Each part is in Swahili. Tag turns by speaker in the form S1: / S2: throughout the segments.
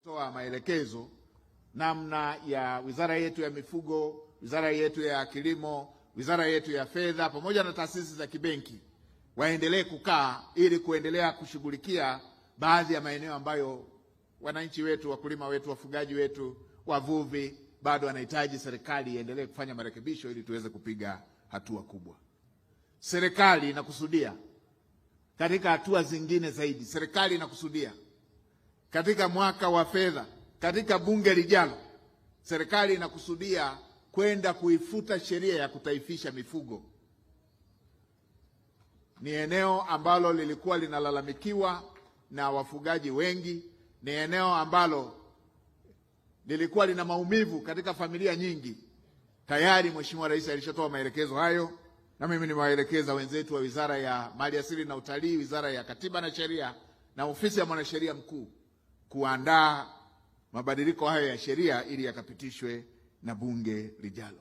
S1: toa maelekezo namna ya wizara yetu ya mifugo, wizara yetu ya kilimo, wizara yetu ya fedha pamoja na taasisi za kibenki waendelee kukaa ili kuendelea kushughulikia baadhi ya maeneo ambayo wananchi wetu, wakulima wetu, wafugaji wetu, wavuvi bado wanahitaji serikali iendelee kufanya marekebisho ili tuweze kupiga hatua kubwa. Serikali inakusudia katika hatua zingine zaidi, serikali inakusudia katika mwaka wa fedha, katika bunge lijalo, serikali inakusudia kwenda kuifuta sheria ya kutaifisha mifugo. Ni eneo ambalo lilikuwa linalalamikiwa na wafugaji wengi, ni eneo ambalo lilikuwa lina maumivu katika familia nyingi. Tayari Mheshimiwa Rais alishatoa maelekezo hayo, na mimi nimewaelekeza wenzetu wa Wizara ya Maliasili na Utalii, Wizara ya Katiba na Sheria na Ofisi ya Mwanasheria Mkuu kuandaa mabadiliko hayo ya sheria ili yakapitishwe na bunge lijalo.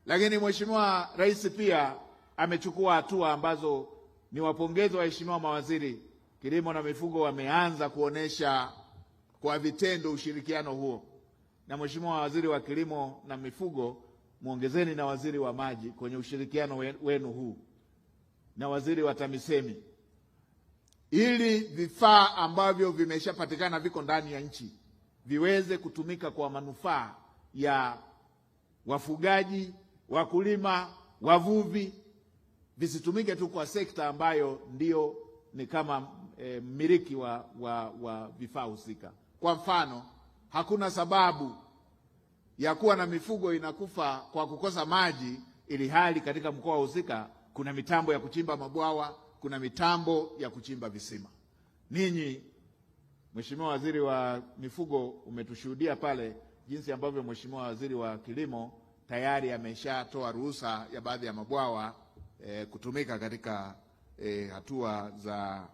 S1: Lakini Mheshimiwa Rais pia amechukua hatua ambazo ni wapongezi waheshimiwa mawaziri kilimo na mifugo wameanza kuonesha kwa vitendo ushirikiano huo. Na Mheshimiwa Waziri wa Kilimo na Mifugo, muongezeni na waziri wa maji kwenye ushirikiano wenu huu na waziri wa TAMISEMI, ili vifaa ambavyo vimeshapatikana viko ndani ya nchi viweze kutumika kwa manufaa ya wafugaji, wakulima, wavuvi, visitumike tu kwa sekta ambayo ndio ni kama mmiliki wa vifaa husika. Kwa mfano, hakuna sababu ya kuwa na mifugo inakufa kwa kukosa maji, ili hali katika mkoa husika kuna mitambo ya kuchimba mabwawa, kuna mitambo ya kuchimba visima. Ninyi Mheshimiwa Waziri wa Mifugo umetushuhudia pale jinsi ambavyo Mheshimiwa Waziri wa Kilimo tayari ameshatoa ruhusa ya baadhi ya mabwawa kutumika katika hatua za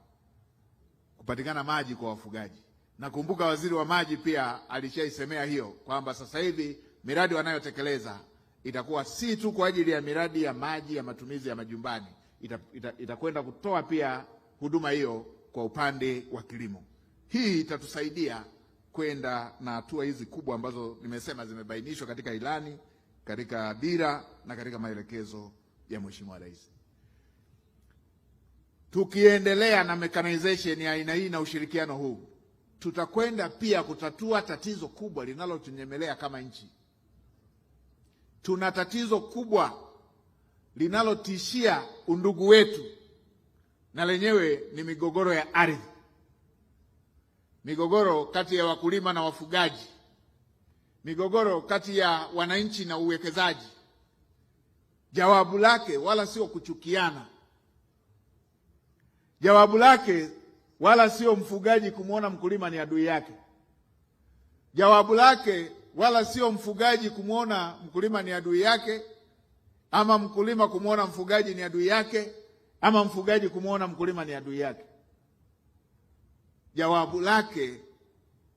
S1: kupatikana maji kwa wafugaji. Nakumbuka Waziri wa Maji pia alishaisemea hiyo kwamba sasa hivi miradi wanayotekeleza itakuwa si tu kwa ajili ya miradi ya maji ya matumizi ya majumbani, itakwenda kutoa pia huduma hiyo kwa upande wa kilimo. Hii itatusaidia kwenda na hatua hizi kubwa ambazo nimesema zimebainishwa katika ilani, katika dira na katika maelekezo ya Mheshimiwa Rais. Tukiendelea na mechanization ya aina hii na ushirikiano huu, tutakwenda pia kutatua tatizo kubwa linalotunyemelea kama nchi. Tuna tatizo kubwa linalotishia undugu wetu, na lenyewe ni migogoro ya ardhi. Migogoro kati ya wakulima na wafugaji, migogoro kati ya wananchi na uwekezaji. Jawabu lake wala sio kuchukiana. Jawabu lake wala sio mfugaji kumwona mkulima ni adui yake. Jawabu lake wala sio mfugaji kumwona mkulima ni adui yake, ama mkulima kumwona mfugaji ni adui yake, ama mfugaji kumwona mkulima ni adui yake. Jawabu lake,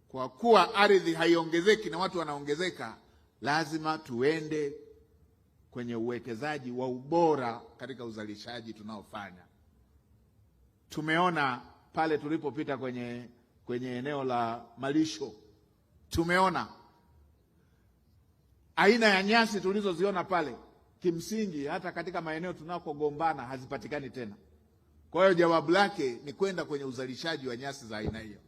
S1: kwa kuwa ardhi haiongezeki na watu wanaongezeka, lazima tuende kwenye uwekezaji wa ubora katika uzalishaji tunaofanya. Tumeona pale tulipopita kwenye eneo la malisho, tumeona aina ya nyasi tulizoziona pale, kimsingi hata katika maeneo tunakogombana hazipatikani tena. Kwa hiyo jawabu lake ni kwenda kwenye uzalishaji wa nyasi za aina hiyo.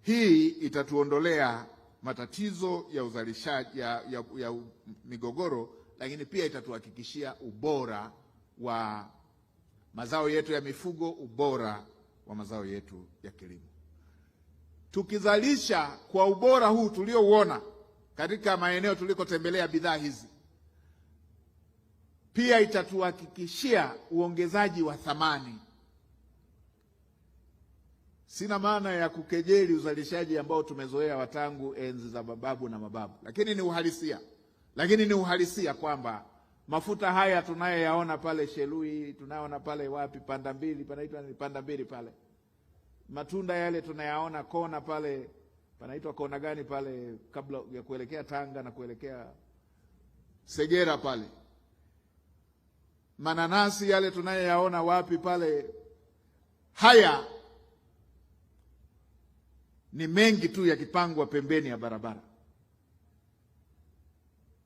S1: Hii itatuondolea matatizo ya uzalishaji ya migogoro, lakini pia itatuhakikishia ubora wa mazao yetu ya mifugo, ubora wa mazao yetu ya kilimo. Tukizalisha kwa ubora huu tuliouona katika maeneo tulikotembelea bidhaa hizi, pia itatuhakikishia uongezaji wa thamani. Sina maana ya kukejeli uzalishaji ambao tumezoea watangu enzi za bababu na mababu, lakini ni uhalisia kwamba mafuta haya tunayoyaona pale Shelui, tunayoona pale wapi Pandambili, panaitwa ni Pandambili pale. Matunda yale tunayaona kona pale, panaitwa kona gani pale kabla ya kuelekea Tanga na kuelekea Segera pale. Mananasi yale tunayoyaona wapi pale. Haya ni mengi tu yakipangwa pembeni ya barabara,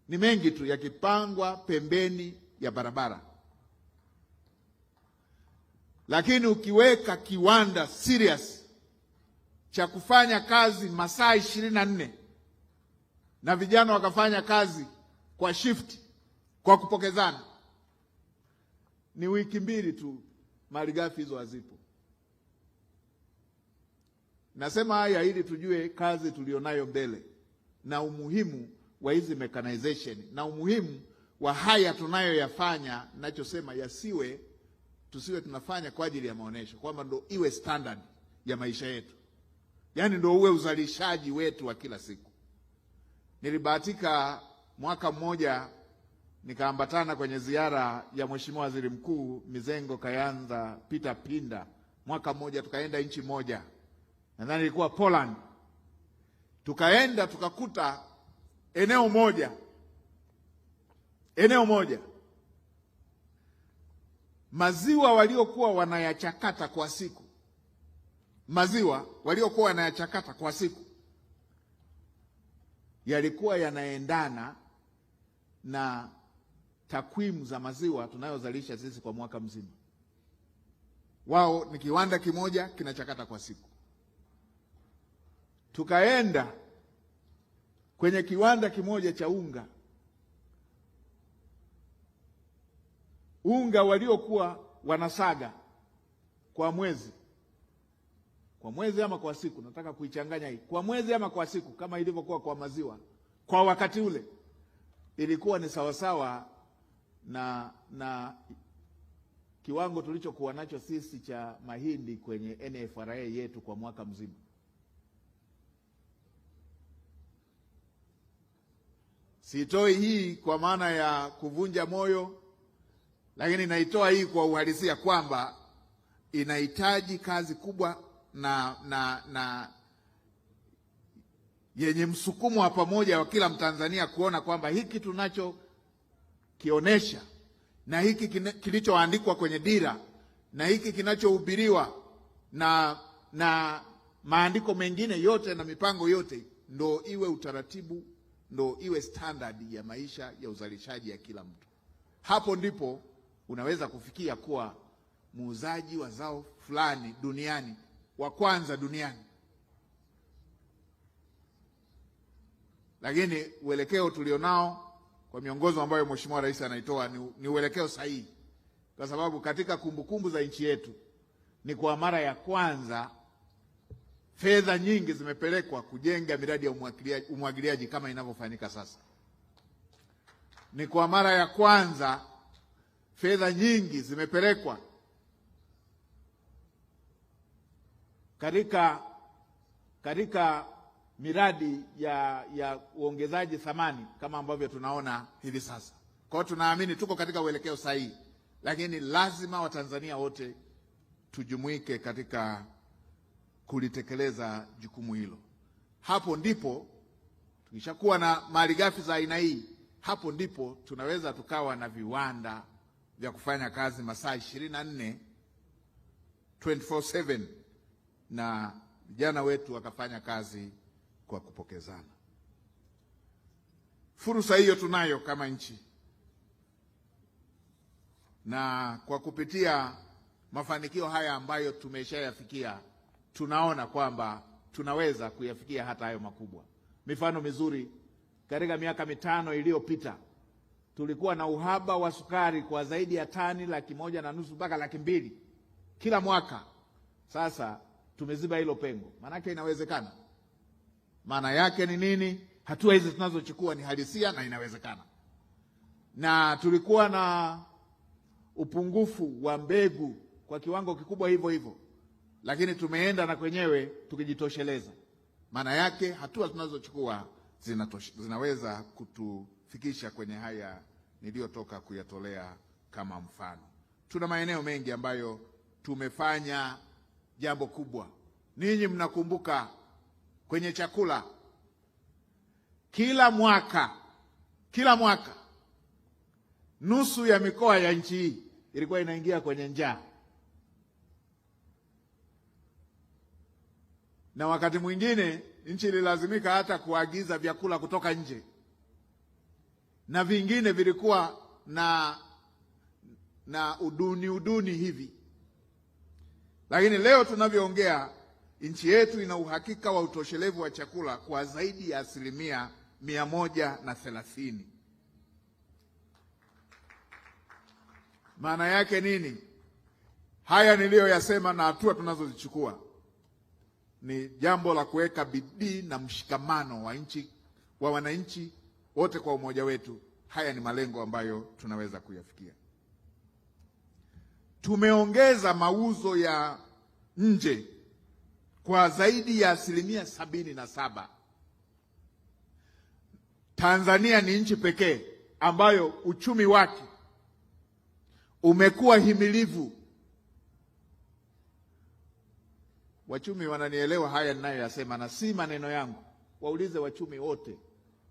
S1: ni mengi tu yakipangwa pembeni ya barabara. Lakini ukiweka kiwanda serious cha kufanya kazi masaa 24 na vijana wakafanya kazi kwa shift, kwa kupokezana, ni wiki mbili tu malighafi hizo hazipo. Nasema haya ili tujue kazi tulionayo mbele na umuhimu wa hizi mechanization na umuhimu wa haya tunayoyafanya. Ninachosema tusiwe tunafanya kwa ajili ya maonesho, kwamba ndo iwe standard ya maisha yetu, yaani ndo uwe uzalishaji wetu wa kila siku. Nilibahatika mwaka mmoja nikaambatana kwenye ziara ya Mheshimiwa Waziri Mkuu Mizengo Kayanza Peter Pinda. Mwaka mmoja tukaenda nchi moja, nadhani ilikuwa Poland. Tukaenda tukakuta eneo moja maziwa waliokuwa wanayachakata kwa siku yalikuwa yanaendana na takwimu za maziwa tunayozalisha sisi kwa mwaka mzima. Wao ni kiwanda kimoja kinachakata kwa siku. Tukaenda kwenye kiwanda kimoja cha unga waliokuwa wanasaga kwa mwezi ama kwa siku, nataka kuichanganya hii, kwa mwezi ama kwa siku, kama ilivyokuwa kwa maziwa kwa wakati ule, ilikuwa ni sawasawa na kiwango tulichokuwa nacho sisi cha mahindi kwenye NFRA yetu kwa mwaka mzima. Sitoi hii kwa maana ya kuvunja moyo, lakini naitoa hii kwa uhalisia kwamba inahitaji kazi kubwa na yenye msukumo wa pamoja wa kila Mtanzania kuona kwamba hiki tunachokionesha na hiki kilichoandikwa kwenye dira na hiki kinachohubiriwa na maandiko mengine yote na mipango yote, ndo iwe utaratibu, ndo iwe standard ya maisha ya uzalishaji ya kila mtu. Hapo ndipo unaweza kufikia kuwa muuzaji wa zao fulani duniani, wa kwanza duniani. Lakini uelekeo tulionao kwa miongozo ambayo Mheshimiwa Rais anaitoa ni uelekeo sahihi, kwa sababu katika kumbukumbu za nchi yetu ni kwa mara ya kwanza fedha nyingi zimepelekwa kujenga miradi ya umwagiliaji kama inavyofanyika sasa. Ni kwa mara ya kwanza fedha nyingi zimepelekwa katika miradi ya uongezaji thamani kama ambavyo tunaona hivi sasa. Kwa hiyo tunaamini tuko katika uelekeo sahihi, lakini lazima Watanzania wote tujumuike katika kulitekeleza jukumu hilo. Hapo ndipo tukishakuwa na malighafi za aina hii, hapo ndipo tunaweza tukawa na viwanda vya kufanya kazi masaa 24 24/7 na vijana wetu wakafanya kazi kwa kupokezana. Fursa hiyo tunayo kama nchi, na kwa kupitia mafanikio haya ambayo tumeshayafikia, tunaona kwamba tunaweza kuyafikia hata hayo makubwa. Mifano mizuri, katika miaka 5 iliyopita tulikuwa na uhaba wa sukari kwa zaidi ya tani 1.5 mpaka 200,000 kila mwaka. Sasa tumeziba hilo pengo. Maana yake inawezekana. Maana yake ni nini? Hatua hizi tunazochukua ni halisia na inawezekana. Na tulikuwa na upungufu wa mbegu kwa kiwango kikubwa hivyo, lakini tumeenda na kwenyewe tukijitosheleza. Maana yake hatua tunazochukua zinaweza kutufikisha kwenye haya niliyotoka kuyatolea kama mfano. Tuna maeneo mengi ambayo tumefanya jambo kubwa. Ninyi mnakumbuka kwenye chakula, kila mwaka nusu ya mikoa ya nchi hii ilikuwa inaingia kwenye njaa. na wakati mwingine nchi ililazimika hata kuagiza vyakula kutoka nje, na vingine vilikuwa na uduni hivi. Lakini leo tunavyoongea, nchi yetu ina uhakika wa utoshelevu wa chakula kwa zaidi ya 130%. Maana yake nini? Haya niliyoyasema na hatua tunazozichukua ni jambo la kuweka bidii na mshikamano wa wananchi wote kwa umoja wetu. Haya ni malengo ambayo tunaweza kuyafikia. Tumeongeza mauzo ya nje kwa zaidi ya 77%. Tanzania ni nchi pekee ambayo uchumi wake umekuwa himilivu. Wachumi wananielewa haya ninayoyasema, na si maneno yangu. Waulize wachumi wote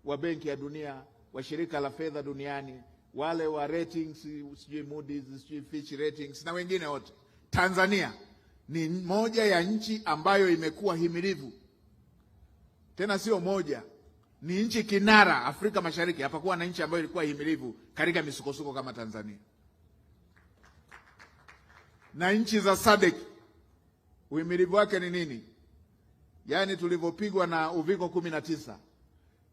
S1: wa Benki ya Dunia, wa Shirika la Fedha Duniani, wale wa ratings, sijui Moody's, sijui Fitch Ratings na wengine wote. Tanzania ni moja ya nchi ambayo imekuwa himilivu. Tena sio moja, ni nchi kinara Afrika Mashariki. Hapakuwa na nchi ambayo ilikuwa himilivu katika misukosuko kama Tanzania. Na nchi za SADC uhimilivu wake ni nini? Yaani tulivyopigwa na uviko 19,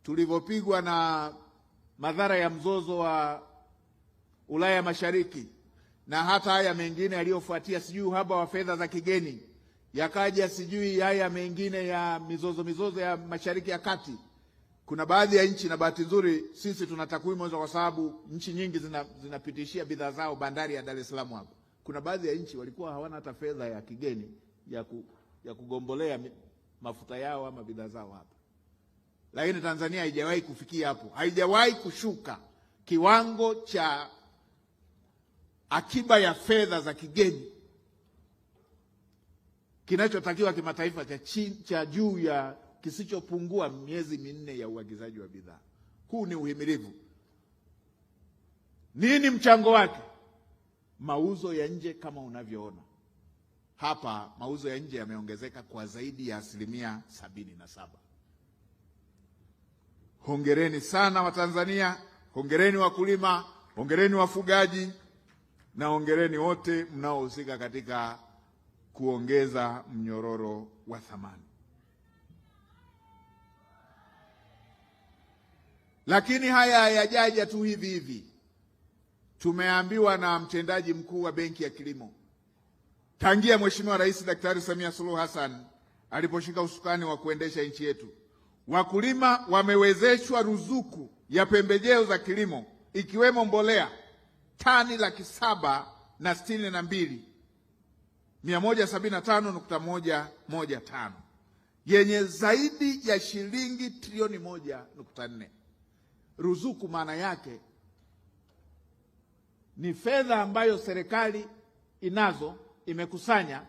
S1: tulivyopigwa na madhara ya mzozo wa Ulaya Mashariki, na hata haya mengine yaliyofuatia, sijui uhaba wa fedha za kigeni, yakaja sijui haya mengine ya mizozo ya Mashariki ya Kati. Kuna baadhi ya nchi, na bahati nzuri sisi tuna takwimu hizo kwa sababu nchi nyingi zinapitishia bidhaa zao bandari ya Dar es Salaam hapa. Kuna baadhi ya nchi walikuwa hawana hata fedha ya kigeni ya kugombolea mafuta yao ama bidhaa zao hapa. Lakini Tanzania haijawahi kufikia hapo. Haijawahi kushuka kiwango cha akiba ya fedha za kigeni kinachotakiwa kimataifa cha juu ya kisichopungua miezi 4 ya uagizaji wa bidhaa. Huu ni uhimilivu. Nini mchango wake? Mauzo ya nje kama unavyoona hapa, mauzo ya nje yameongezeka kwa zaidi ya 77%. Hongereni sana Watanzania, hongereni wakulima, hongereni wafugaji, na hongereni wote mnaohusika katika kuongeza mnyororo wa thamani. Lakini haya hayajaja tu hivi hivi. Tumeambiwa na mtendaji mkuu wa Benki ya Kilimo, tangia Mheshimiwa Rais Daktari Samia Suluhu Hassan aliposhika usukani wa kuendesha nchi yetu, wakulima wamewezeshwa ruzuku ya pembejeo za kilimo ikiwemo mbolea tani 772,175.115 yenye zaidi ya shilingi trilioni 1.4. Ruzuku maana yake ni fedha ambayo serikali imekusanya,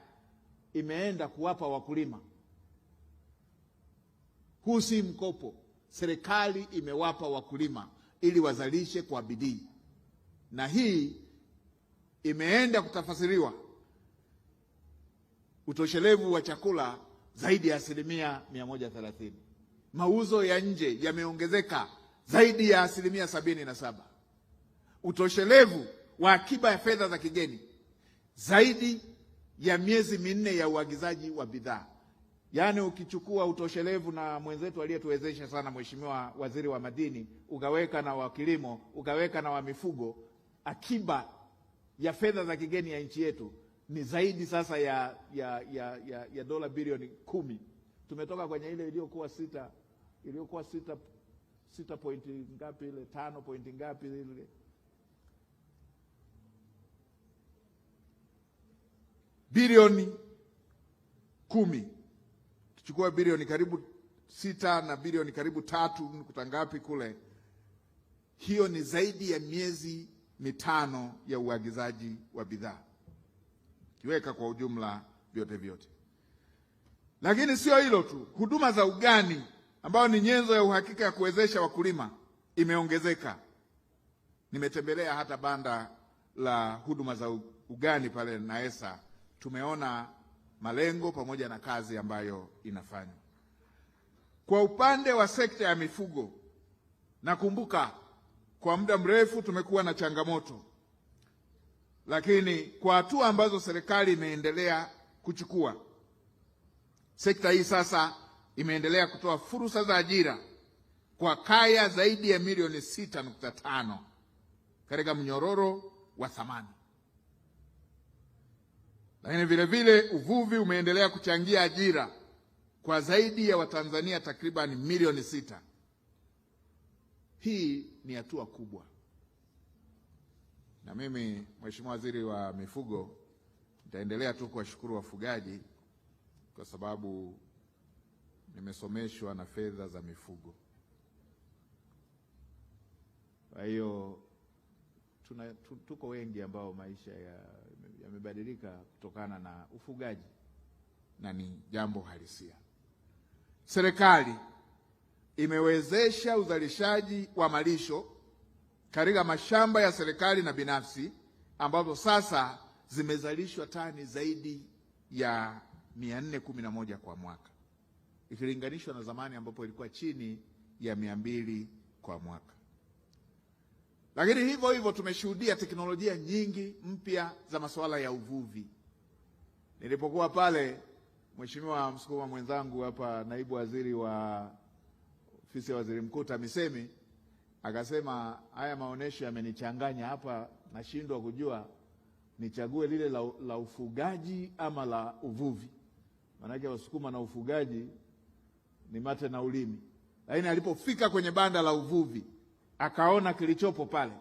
S1: imeenda kuwapa wakulima. Huu si mkopo. Serikali imewapa wakulima ili wazalishe kwa bidii, na hii imeenda kutafasiriwa utoshelevu wa chakula zaidi ya 130%. Mauzo ya nje yameongezeka zaidi ya 77%. Utoshelevu wa akiba ya fedha za kigeni zaidi ya miezi 4 ya uagizaji wa bidhaa. Yaani ukichukua utoshelevu na mwenzetu aliyetuwezesha sana Mheshimiwa Waziri wa Madini, ukaweka na wa kilimo, ukaweka na wa mifugo, akiba ya fedha za kigeni ya nchi yetu ni zaidi sasa ya dola bilioni 10. Tumetoka kwenye ile iliyokuwa 6 point ngapi, ile 5 point ngapi ile, bilioni 10. Tuchukua bilioni karibu 6 na bilioni karibu 3 ngapi kule. Hiyo ni zaidi ya miezi 5 ya uagizaji wa bidhaa, kiweka kwa ujumla vyote. Lakini sio hilo tu, huduma za ugani ambayo ni nyenzo ya uhakika ya kuwezesha wakulima imeongezeka. Nimetembelea hata banda la huduma za ugani pale Naesa. Tumeona malengo pamoja na kazi ambayo inafanywa. Kwa upande wa sekta ya mifugo, nakumbuka kwa muda mrefu tumekuwa na changamoto, lakini kwa hatua ambazo serikali imeendelea kuchukua, sekta hii sasa imeendelea kutoa fursa za ajira kwa kaya zaidi ya milioni 6.5 katika mnyororo wa thamani. Lakini vile vile uvuvi umeendelea kuchangia ajira kwa zaidi ya Watanzania takriban milioni 6. Hii ni hatua kubwa. Na mimi Mheshimiwa Waziri wa Mifugo, nitaendelea tu kuwashukuru wafugaji kwa sababu nimesomeshwa na fedha za mifugo. Kwa hiyo tuko wengi ambao maisha yamebadilika kutokana na ufugaji, na ni jambo halisia. Serikali imewezesha uzalishaji wa malisho katika mashamba ya serikali na binafsi, ambapo sasa zimezalishwa tani zaidi ya 411 kwa mwaka, ikilinganishwa na zamani ambapo ilikuwa chini ya 200 kwa mwaka. Lakini hivyo hivyo tumeshuhudia teknolojia nyingi mpya za masuala ya uvuvi. Nilipokuwa pale, Mheshimiwa Msukuma mwenzangu hapa, naibu waziri wa ofisi ya waziri mkuu TAMISEMI, akasema haya maonesho yamenichanganya hapa, nashindwa kujua nichague lile la ufugaji ama la uvuvi. Maanake Wasukuma na ufugaji ni mate na ulimi. Lakini alipofika kwenye banda la uvuvi, akaona kilichopo pale,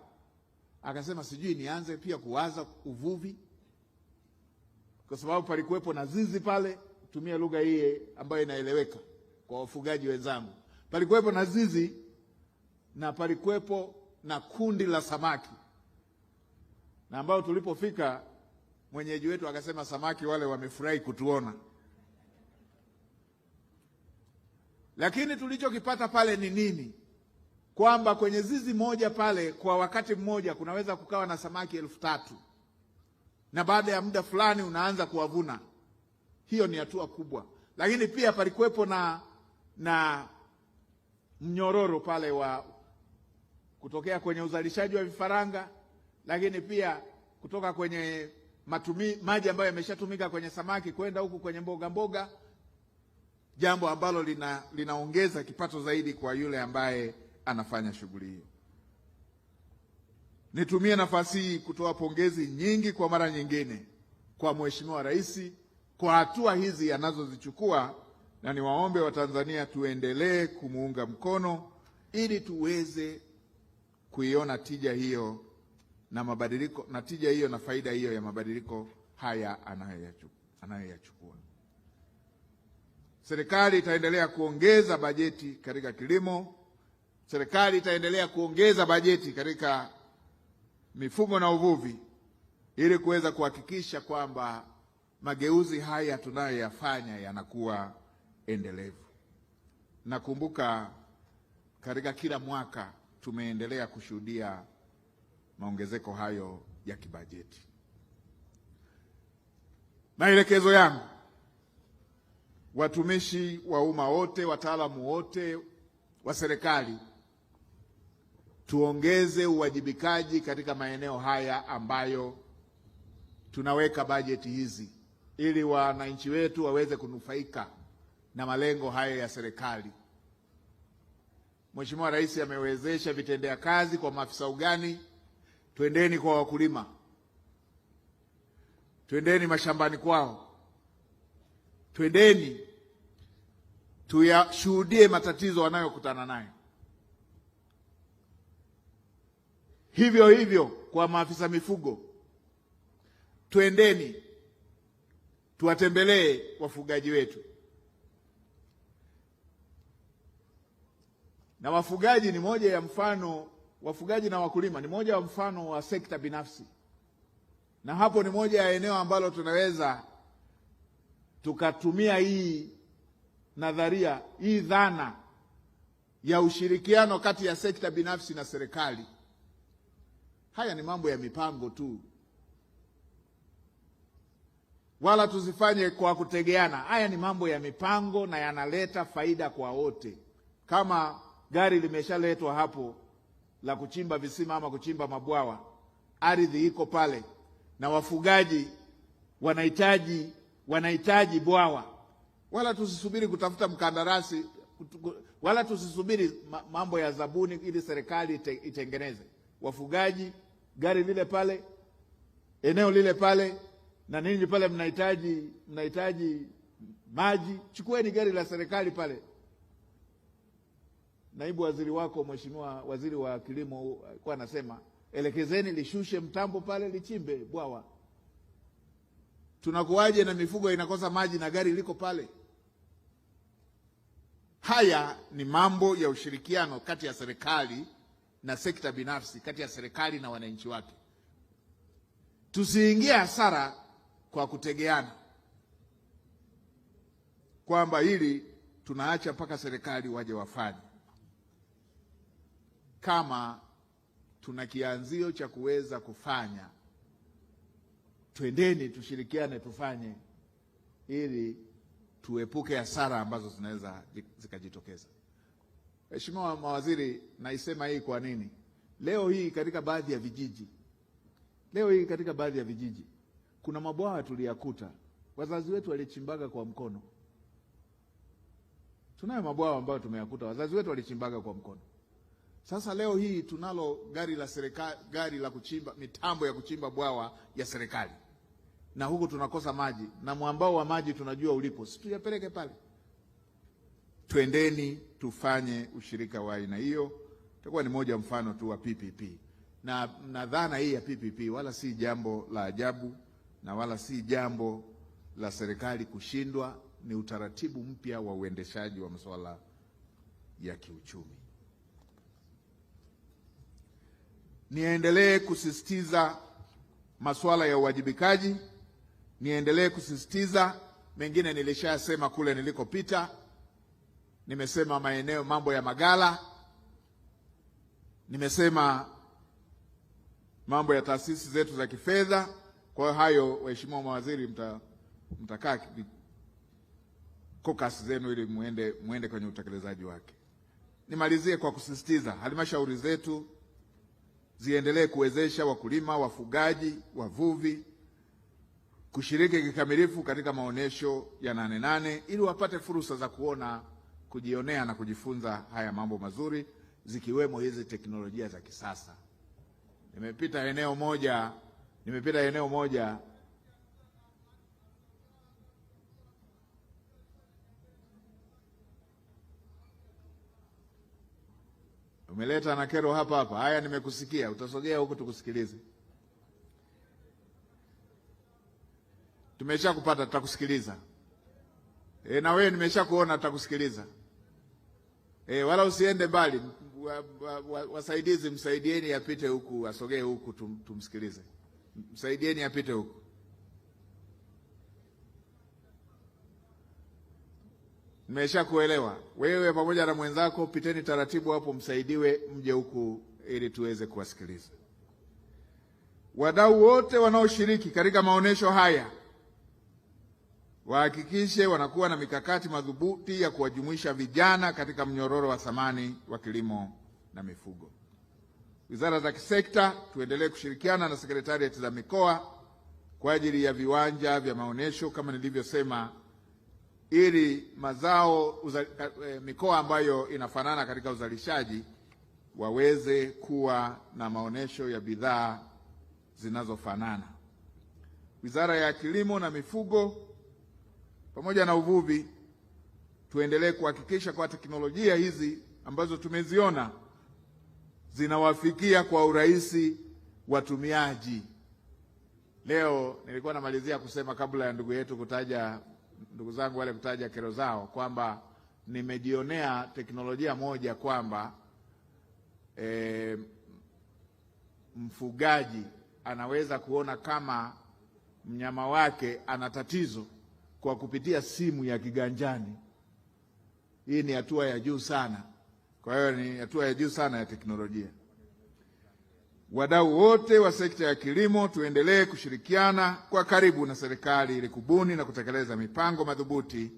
S1: akasema sijui nianze pia kuwaza uvuvi, kwa sababu palikuwepo na zizi pale. Tumia lugha hii ambayo inaeleweka kwa wafugaji wenzangu. Palikuwepo na zizi na palikuwepo na kundi la samaki, na ambao tulipofika mwenyeji wetu akasema samaki wale wamefurahi kutuona. Lakini tulichokipata pale ni nini? Kwamba kwenye zizi moja pale kwa wakati mmoja kunaweza kukawa na samaki 3,000, na baada ya muda fulani unaanza kuwavuna. Hiyo ni hatua kubwa. Lakini pia palikuwepo na mnyororo pale wa kutokea kwenye uzalishaji wa vifaranga, lakini pia kutoka kwenye maji ambayo yameshatumika kwenye samaki kwenda huku kwenye mboga mboga, jambo ambalo linaongeza kipato zaidi kwa yule ambaye anafanya shughuli hiyo. Nitumie nafasi hii kutoa pongezi nyingi kwa mara nyingine kwa Mheshimiwa Rais kwa hatua hizi anazozichukua, na niwaombe Watanzania tuendelee kumuunga mkono ili tuweze kuiona tija hiyo na mabadiliko, na tija hiyo na faida hiyo ya mabadiliko haya anayoyachukua. Serikali itaendelea kuongeza bajeti katika kilimo. Serikali itaendelea kuongeza bajeti katika mifugo na uvuvi ili kuweza kuhakikisha kwamba mageuzi haya tunayoyafanya yanakuwa endelevu. Nakumbuka katika kila mwaka tumeendelea kushuhudia maongezeko hayo ya kibajeti. Maelekezo yangu, watumishi wa umma wote, wataalamu wote wa serikali, tuongeze uwajibikaji katika maeneo haya ambayo tunaweka bajeti hizi, ili wananchi wetu waweze kunufaika na malengo haya ya serikali. Mheshimiwa Rais amewezesha vitendea kazi kwa maafisa ugani. Twendeni kwa wakulima, twendeni mashambani kwao, twendeni tuyashuhudie matatizo wanayokutana nayo. Hivyo hivyo kwa maafisa mifugo, twendeni tuwatembelee wafugaji wetu. Na wafugaji ni moja ya mfano, wafugaji na wakulima ni moja ya mfano wa sekta binafsi, na hapo ni moja ya eneo ambalo tunaweza tukatumia hii nadharia, hii dhana ya ushirikiano kati ya sekta binafsi na serikali. Haya ni mambo ya mipango tu. wala tusifanye kwa kutegeana. Haya ni mambo ya mipango na yanaleta faida kwa wote. Kama gari limeshaletwa hapo la kuchimba visima ama kuchimba mabwawa, ardhi iko pale na wafugaji wanahitaji bwawa, wala tusisubiri kutafuta mkandarasi, wala tusisubiri mambo ya zabuni ili serikali itengeneze. Wafugaji, gari lile pale, eneo lile pale, na ninyi pale mnahitaji maji, chukueni gari la serikali pale. Naibu waziri wako, Mheshimiwa Waziri wa Kilimo, alikuwa anasema elekezeni lishushe mtambo pale lichimbe bwawa. Tunakuwaje na mifugo inakosa maji na gari liko pale? Haya ni mambo ya ushirikiano kati ya serikali na sekta binafsi, kati ya serikali na wananchi wake. Tusiingie hasara kwa kutegeana, kwamba hili tunaacha mpaka serikali waje wafanye. Kama tuna kianzio cha kuweza kufanya, twendeni tushirikiane tufanye, ili tuepuke hasara ambazo zinaweza zikajitokeza. Mheshimiwa mawaziri, naisema hii kwa nini? Leo hii katika baadhi ya vijiji kuna mabwawa tuliyakuta, wazazi wetu walichimbaga kwa mkono. Tunayo mabwawa ambayo tumeyakuta wazazi wetu walichimbaga kwa mkono. Sasa leo hii tunalo gari la serikali, gari la kuchimba, mitambo ya kuchimba bwawa ya serikali, na huku tunakosa maji, na mwambao wa maji tunajua ulipo, si tuyapeleke pale? Twendeni tufanye ushirika wa aina hiyo. Itakuwa ni moja mfano tu wa PPP, na dhana hii ya PPP wala si jambo la ajabu na wala si jambo la serikali kushindwa. Ni utaratibu mpya wa uendeshaji wa masuala ya kiuchumi. Niendelee kusisitiza masuala ya uwajibikaji, niendelee kusisitiza mengine nilishasema kule nilikopita. Nimesema maeneo, mambo ya maghala, nimesema mambo ya taasisi zetu za kifedha. Kwa hayo, waheshimiwa mawaziri, mtakaa caucus zenu ili muende kwenye utekelezaji wake. Nimalizie kwa kusisitiza halmashauri zetu ziendelee kuwezesha wakulima, wafugaji, wavuvi kushiriki kikamilifu katika maonesho ya 8/8 ili wapate fursa za kujionea na kujifunza haya mambo mazuri, zikiwemo hizi teknolojia za kisasa. Nimepita eneo moja umeleta na kero hapa. Haya, nimekusikia, utasogea huku tukusikilize. Tumeshakupata, tutakusikiliza. Na wewe nimeshakuona, tutakusikiliza. Wala usiende mbali. Wasaidizi, msaidieni apite huku, asogee huku tumsikilize. Msaidieni apite huku. Nimeshakuelewa. Wewe pamoja na mwenzako piteni taratibu hapo, msaidiwe, mje huku ili tuweze kuwasikiliza. Wadau wote wanaoshiriki katika maonesho haya wahakikishe wanakuwa na mikakati madhubuti ya kuwajumuisha vijana katika mnyororo wa thamani wa kilimo na mifugo. Wizara za kisekta tuendelee kushirikiana na sekretarieti za mikoa kwa ajili ya viwanja vya maonesho kama nilivyosema, ili mikoa ambayo inafanana katika uzalishaji waweze kuwa na maonesho ya bidhaa zinazofanana. Wizara ya Kilimo na Mifugo pamoja na Uvuvi tuendelee kuhakikisha kwa teknolojia hizi ambazo tumeziona zinawafikia kwa urahisi watumiaji. Leo nilikuwa namalizia kusema kabla ya ndugu zangu wale kutaja kero zao, kwamba nimejionea teknolojia moja kwamba mfugaji anaweza kuona kama mnyama wake ana tatizo kwa kupitia simu ya kiganjani. Hii ni hatua ya juu sana. Kwa hiyo ni hatua ya juu sana ya teknolojia. Wadau wote wa sekta ya kilimo tuendelee kushirikiana kwa karibu na serikali ili kubuni na kutekeleza mipango madhubuti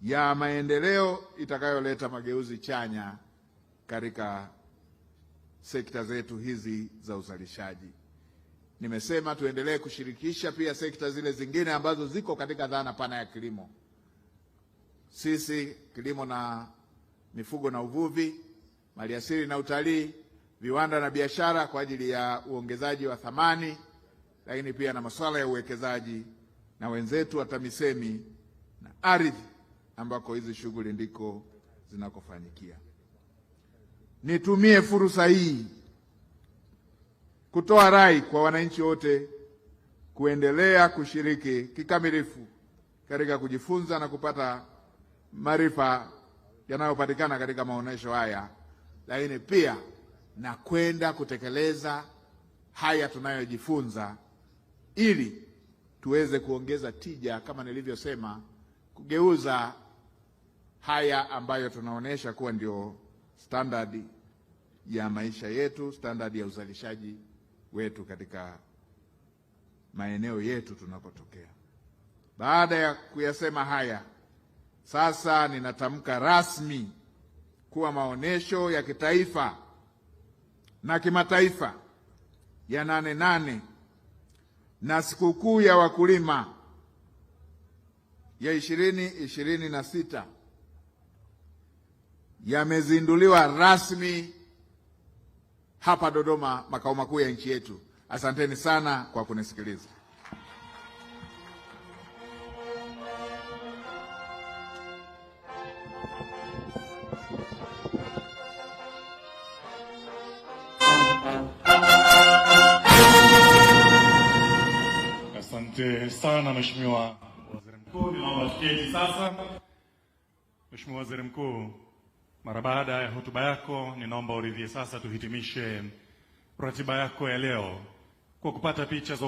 S1: ya maendeleo itakayoleta mageuzi chanya katika sekta zetu hizi za uzalishaji. Nimesema tuendelee kushirikisha pia sekta zile zingine ambazo ziko katika dhana pana ya kilimo. Sisi kilimo na mifugo na uvuvi, maliasili na utalii, viwanda na biashara kwa ajili ya uongezaji wa thamani, lakini pia na masuala ya uwekezaji na wenzetu wa TAMISEMI na ardhi ambako hizi shughuli ndiko zinakofanyikia. Nitumie fursa hii kutoa rai kwa wananchi wote kuendelea kushiriki kikamilifu katika kujifunza na kupata maarifa yanayopatikana katika maonesho haya, lakini pia na kwenda kutekeleza haya tunayojifunza ili tuweze kuongeza tija, kama nilivyosema, kugeuza haya ambayo tunaonesha kuwa ndio standard ya maisha yetu, standard ya uzalishaji wetu katika maeneo yetu tunapotokea. Baada ya kuyasema haya, sasa ninatamka rasmi kuwa maonesho ya kitaifa na kimataifa ya 8-8 na sikukuu ya wakulima ya 2026 yamezinduliwa rasmi hapa Dodoma, makao makuu ya nchi yetu. Asanteni sana kwa kunisikiliza.
S2: Asante sana Mheshimiwa Waziri Mkuu. Ninaomba tuketi sasa. Mheshimiwa Waziri Mkuu, mara baada ya hotuba yako, ninaomba uridhie sasa tuhitimishe ratiba yako ya leo kwa kupata picha za